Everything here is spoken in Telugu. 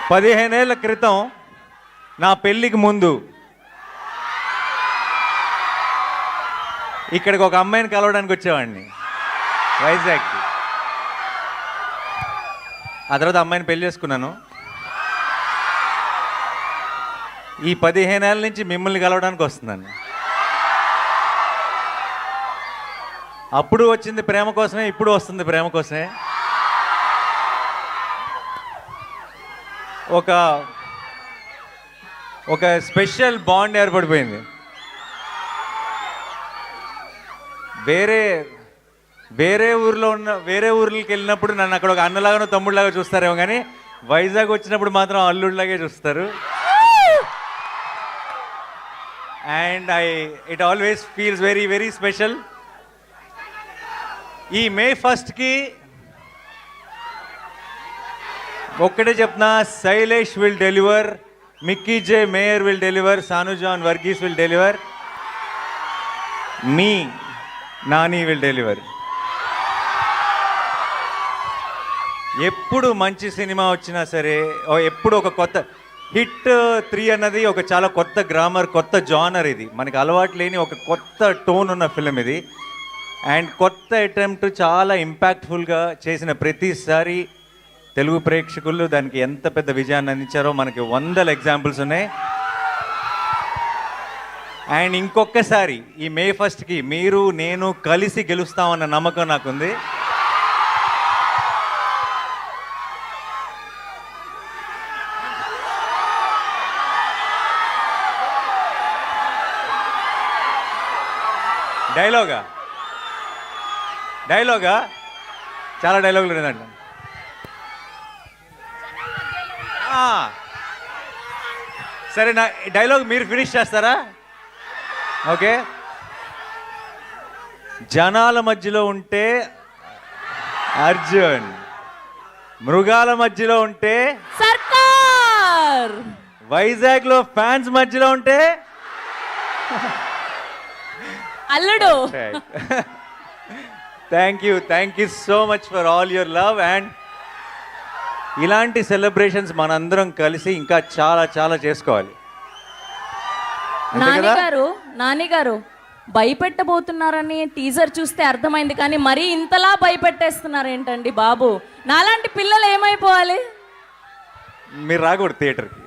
15 ఏళ్ల క్రితం నా పెళ్ళికి ముందు ఇక్కడికి ఒక అమ్మాయిని కలవడానికి వచ్చేవాడిని వైజాగ్కి. ఆ తర్వాత అమ్మాయిని పెళ్లి చేసుకున్నాను. ఈ 15 ఏళ్ళ నుంచి మిమ్మల్ని కలవడానికి వస్తున్నాను. అప్పుడు వచ్చింది ప్రేమ కోసమే, ఇప్పుడు వస్తుంది ప్రేమ కోసమే. ఒక స్పెషల్ బాండ్ ఏర్పడిపోయింది. వేరే ఊర్లకి వెళ్ళినప్పుడు నన్ను అక్కడ ఒక అన్నలాగానో తమ్ముడిలాగా చూస్తారేమో, కానీ వైజాగ్ వచ్చినప్పుడు మాత్రం అల్లుడిలాగే చూస్తారు. And it always feels very very special. ఈ May 1st ఒక్కటే చెప్తున్నా, Shailesh will deliver, Mickey J Meyer will deliver, Sanu John Varghese will deliver, మీ నాని విల్ డెలివర్. ఎప్పుడు మంచి సినిమా వచ్చినా సరే, ఎప్పుడు ఒక కొత్త హిట్ 3 అన్నది ఒక చాలా కొత్త గ్రామర్, కొత్త జానర్. ఇది మనకి అలవాటు లేని ఒక కొత్త టోన్ ఉన్న ఫిలిం ఇది. అండ్ కొత్త అటెంప్ట్ చాలా ఇంపాక్ట్ఫుల్గా చేసిన ప్రతిసారి తెలుగు ప్రేక్షకులు దానికి ఎంత పెద్ద విజయాన్ని అందించారో మనకి 100 ఎగ్జాంపుల్స్ ఉన్నాయి. అండ్ ఇంకొకసారి ఈ May 1st మీరు నేను కలిసి గెలుస్తామన్న నమ్మకం నాకుంది. డైలాగా చాలా డైలాగులు లేదండి. సరే, నా డైలాగ్ మీరు ఫినిష్ చేస్తారా? ఓకే. జనాల మధ్యలో ఉంటే అర్జున్, మృగాల మధ్యలో ఉంటే సర్కార్, వైజాగ్లో ఫ్యాన్స్ మధ్యలో ఉంటే అల్లుడు. Thank you so much for all your love. And ఇలాంటి సెలబ్రేషన్స్ మనందరం కలిసి ఇంకా చాలా చాలా చేసుకోవాలి. నానిగారు భయపెట్టబోతున్నారని టీజర్ చూస్తే అర్థమైంది, కానీ మరీ ఇంతలా భయపెట్టేస్తున్నారు ఏంటండి బాబు? నాలాంటి పిల్లలు ఏమైపోవాలి? మీరు రాకూడదు థియేటర్కి.